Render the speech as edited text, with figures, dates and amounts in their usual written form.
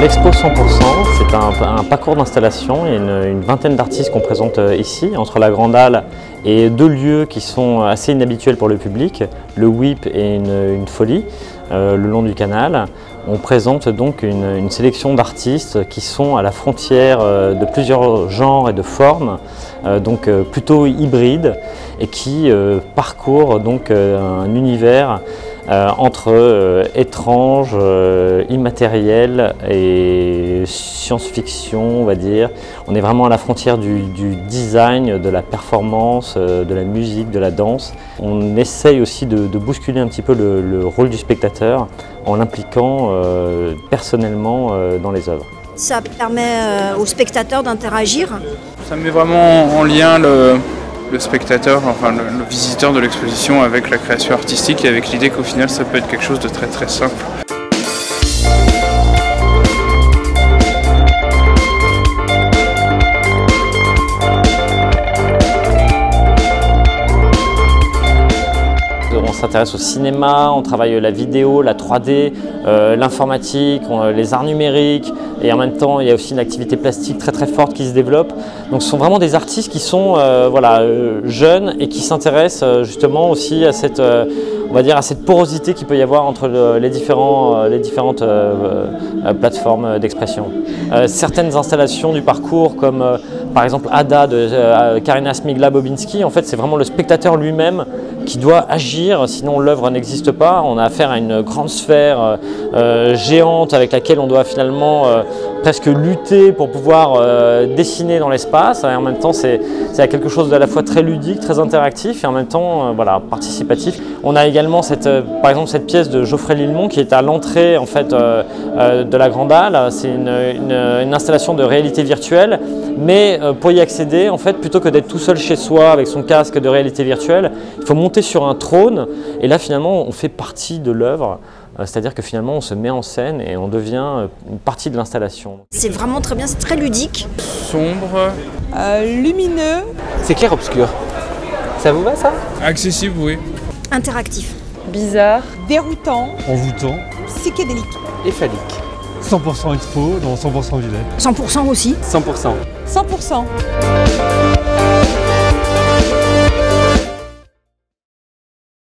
l'expo 100%, c'est un parcours d'installation. Il y a une vingtaine d'artistes qu'on présente ici, entre la Grande Halle et deux lieux qui sont assez inhabituels pour le public, le WIP et une folie, le long du canal. On présente donc une sélection d'artistes qui sont à la frontière de plusieurs genres et de formes, donc plutôt hybrides, et qui parcourent donc un univers entre étrange, immatériel et science-fiction, on va dire. On est vraiment à la frontière du design, de la performance, de la musique, de la danse. On essaye aussi de bousculer un petit peu le rôle du spectateur en l'impliquant personnellement dans les œuvres. Ça permet aux spectateurs d'interagir. Ça met vraiment en lien le spectateur, enfin le visiteur de l'exposition avec la création artistique et avec l'idée qu'au final ça peut être quelque chose de très très simple. On s'intéresse au cinéma, on travaille la vidéo, la 3D, l'informatique, les arts numériques, et en même temps il y a aussi une activité plastique très très forte qui se développe. Donc ce sont vraiment des artistes qui sont jeunes et qui s'intéressent justement aussi à cette, on va dire, à cette porosité qu'il peut y avoir entre les différentes plateformes d'expression. Certaines installations du parcours comme par exemple Ada de Karina Smigla-Bobinski, en fait c'est vraiment le spectateur lui-même qui doit agir, sinon l'œuvre n'existe pas. On a affaire à une grande sphère géante avec laquelle on doit finalement presque lutter pour pouvoir dessiner dans l'espace. Et en même temps, c'est quelque chose d'à la fois très ludique, très interactif et en même temps voilà, participatif. On a également par exemple cette pièce de Geoffrey Lillemont qui est à l'entrée en fait, de la Grande Halle. C'est une installation de réalité virtuelle, mais pour y accéder, en fait, plutôt que d'être tout seul chez soi avec son casque de réalité virtuelle, il faut monter sur un trône et là finalement on fait partie de l'œuvre, c'est-à-dire que finalement on se met en scène et on devient une partie de l'installation. C'est vraiment très bien, c'est très ludique. Sombre. Lumineux. C'est clair-obscur. Ça vous va ça? Accessible, oui. Interactif. Bizarre. Déroutant. Envoûtant. Psychédélique. Et phallique. 100% expo dans 100% village. 100% aussi. 100%. 100%.